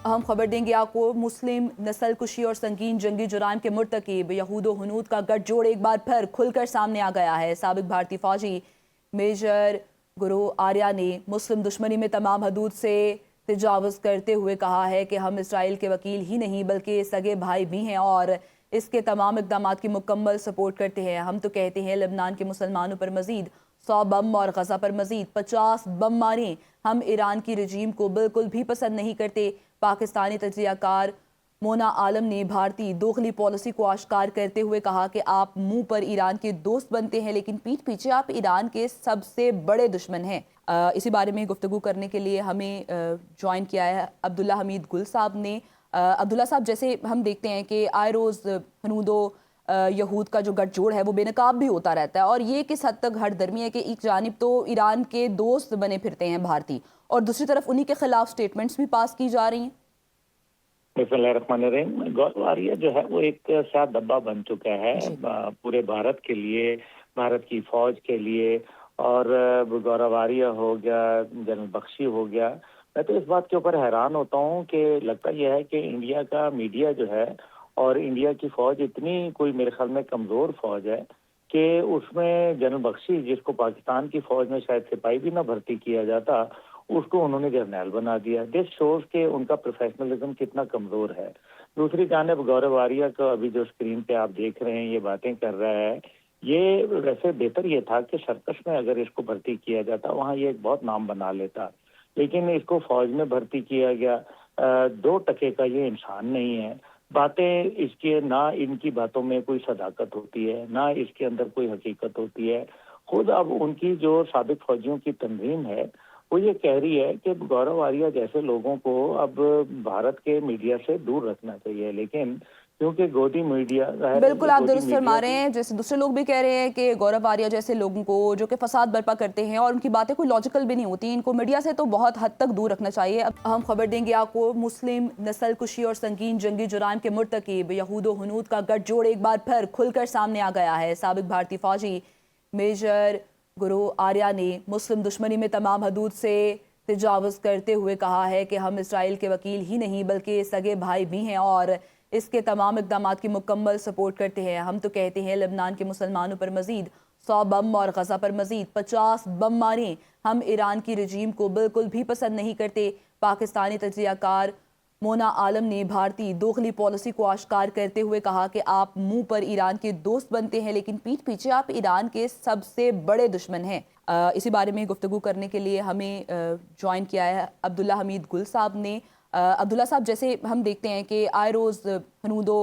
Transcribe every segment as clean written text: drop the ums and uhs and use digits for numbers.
हम खबर देंगे आपको। मुस्लिम नस्ल कुशी और संगीन जंगी जुराइम के मुर्तकिब यहूद व हनूद का गठजोड़ एक बार फिर खुलकर सामने आ गया है। साबिक भारतीय फौजी मेजर गुरु आर्या ने मुस्लिम दुश्मनी में तमाम हदूद से तजावुज़ करते हुए कहा है कि हम इसराइल के वकील ही नहीं बल्कि सगे भाई भी हैं और इसके तमाम इक़दाम की मुकम्मल सपोर्ट करते हैं। हम तो कहते हैं लेबनान के मुसलमानों पर मज़ीद 100 बम और गज़ा पर मज़ीद 50 बम मारें। हम ईरान की रजीम को बिल्कुल भी पसंद नहीं करते। पाकिस्तानी तज्ज़ियाकार मोना आलम ने भारतीय दोगली पॉलिसी को आश्कार करते हुए कहा कि आप मुंह पर ईरान के दोस्त बनते हैं लेकिन पीठ पीछे आप ईरान के सबसे बड़े दुश्मन हैं। इसी बारे में गुफ्तगू करने के लिए हमें ज्वाइन किया है अब्दुल्ला हमीद गुल साहब ने। अब्दुल्ला साहब, जैसे हम देखते हैं कि आए रोज़ हनूदो यहूद का जो गठजोड़ है वो बेनकाब भी होता रहता है और ये किस हद तक हर दरमी है कि एक जानिब तो ईरान के दोस्त बने फिरते हैं भारतीय और दूसरी तरफ उन्हीं के खिलाफ स्टेटमेंट्स भी पास की जा रही हैं। बिस्मिल्लाहिर्रहमानिर्रहीम। गौरव आर्या जो है वो एक साथ डब्बा बन चुका है पूरे भारत के लिए, भारत की फौज के लिए। और गौरव आर्या हो गया, जनरल बख्शी हो गया। मैं तो इस बात के ऊपर हैरान होता हूँ कि लगता यह है कि इंडिया का मीडिया जो है और इंडिया की फौज इतनी कोई मेरे ख्याल में कमज़ोर फौज है कि उसमें जनरल बख्शी, जिसको पाकिस्तान की फौज में शायद सिपाही भी ना भर्ती किया जाता, उसको उन्होंने जर्नैल बना दिया। दिस शोज के उनका प्रोफेशनलिज्म कितना कमज़ोर है। दूसरी जानिब गौरव आर्या का अभी जो स्क्रीन पे आप देख रहे हैं, ये बातें कर रहा है, ये वैसे बेहतर ये था कि सर्कस में अगर इसको भर्ती किया जाता, वहाँ ये एक बहुत नाम बना लेता। लेकिन इसको फौज में भर्ती किया गया। 2 टके का ये इंसान नहीं है। बातें इसके ना, इनकी बातों में कोई सदाकत होती है, ना इसके अंदर कोई हकीकत होती है। खुद अब उनकी जो साबिक फौजियों की तंजीम है वो ये कह रही है कि गौरव आर्या जैसे लोगों को अब भारत के मीडिया से दूर रखना चाहिए, लेकिन क्योंकि गोदी मीडिया बिल्कुल, आप गोदी दुरुस्त फरमा मीडिया रहे हैं। जैसे दूसरे लोग भी कह रहे हैं कि गौरव आर्या जैसे लोगों को जो कि फसाद बर्पा करते हैं और उनकी बातें कोई लॉजिकल भी नहीं होती, इनको मीडिया से तो बहुत हद तक दूर रखना चाहिए। अब हम खबर देंगे आपको। मुस्लिम नस्ल कुशी और संगीन जंगी जुराइम के मुर्तकिब यहूद व हनूद का गठजोड़ एक बार फिर खुलकर सामने आ गया है। साबिक भारतीय फौजी मेजर गुरु आर्या ने मुस्लिम दुश्मनी में तमाम हदूद से तजावुज़ करते हुए कहा है कि हम इसराइल के वकील ही नहीं बल्कि सगे भाई भी हैं और इसके तमाम इक़दाम की मुकम्मल सपोर्ट करते हैं। हम तो कहते हैं लेबनान के मुसलमानों पर मज़ीद 100 बम और गज़ा पर मज़ीद 50 बम मारें। हम ईरान की रजीम को बिल्कुल भी पसंद नहीं करते। पाकिस्तानी तज्ज़ियाकार मोना आलम ने भारतीय दोगली पॉलिसी को आश्कार करते हुए कहा कि आप मुंह पर ईरान के दोस्त बनते हैं लेकिन पीठ पीछे आप ईरान के सबसे बड़े दुश्मन हैं। इसी बारे में गुफ्तगू करने के लिए हमें ज्वाइन किया है अब्दुल्ला हमीद गुल साहब ने। अब्दुल्ला साहब, जैसे हम देखते हैं कि आए रोज़ हनूदो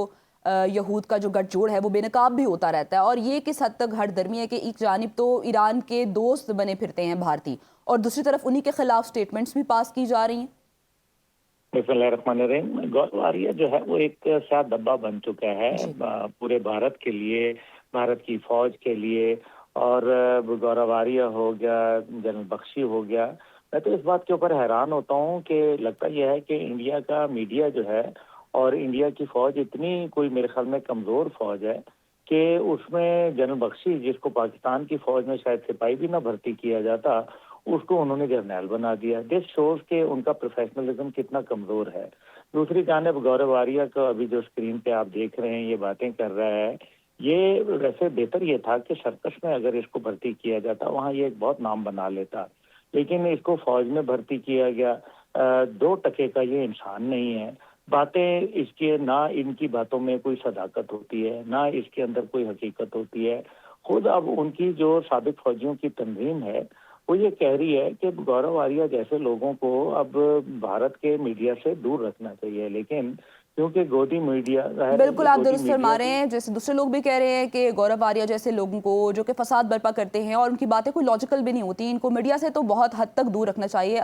यहूद का जो गठजोड़ है वो बेनकाब भी होता रहता है और ये किस हद तक हर दरमी है कि एक जानिब तो ईरान के दोस्त बने फिरते हैं भारतीय और दूसरी तरफ उन्हीं के खिलाफ स्टेटमेंट्स भी पास की जा रही हैं। बिस्मिल्लाहिर्रहमानिर्रहीम। गौरव आर्या जो है वो एक साथ डब्बा बन चुका है पूरे भारत के लिए, भारत की फौज के लिए। और गौरव आर्या हो गया, जनरल बख्शी हो गया। मैं तो इस बात के ऊपर हैरान होता हूँ कि लगता यह है कि इंडिया का मीडिया जो है और इंडिया की फौज इतनी कोई मेरे ख्याल में कमज़ोर फौज है कि उसमें जनरल बख्शी, जिसको पाकिस्तान की फौज में शायद सिपाही भी ना भर्ती किया जाता, उसको उन्होंने जर्नैल बना दिया। दिस शोज के उनका प्रोफेशनलिज्म कितना कमज़ोर है। दूसरी जानिब गौरव आर्या का अभी जो स्क्रीन पे आप देख रहे हैं, ये बातें कर रहा है, ये वैसे बेहतर ये था कि सर्कस में अगर इसको भर्ती किया जाता, वहाँ ये एक बहुत नाम बना लेता। लेकिन इसको फौज में भर्ती किया गया। 2 टके का ये इंसान नहीं है। बातें इसके ना, इनकी बातों में कोई सदाकत होती है, ना इसके अंदर कोई हकीकत होती है। खुद अब उनकी जो साबिक फौजियों की तंजीम है वो ये कह रही है कि गौरव आर्या जैसे लोगों को अब भारत के मीडिया से दूर रखना चाहिए, लेकिन क्योंकि गोदी मीडिया बिल्कुल, आप गोदी दुरुस्त फरमा मीडिया रहे हैं। जैसे दूसरे लोग भी कह रहे हैं कि गौरव आर्या जैसे लोगों को जो कि फसाद बर्पा करते हैं और उनकी बातें कोई लॉजिकल भी नहीं होती, इनको मीडिया से तो बहुत हद तक दूर रखना चाहिए।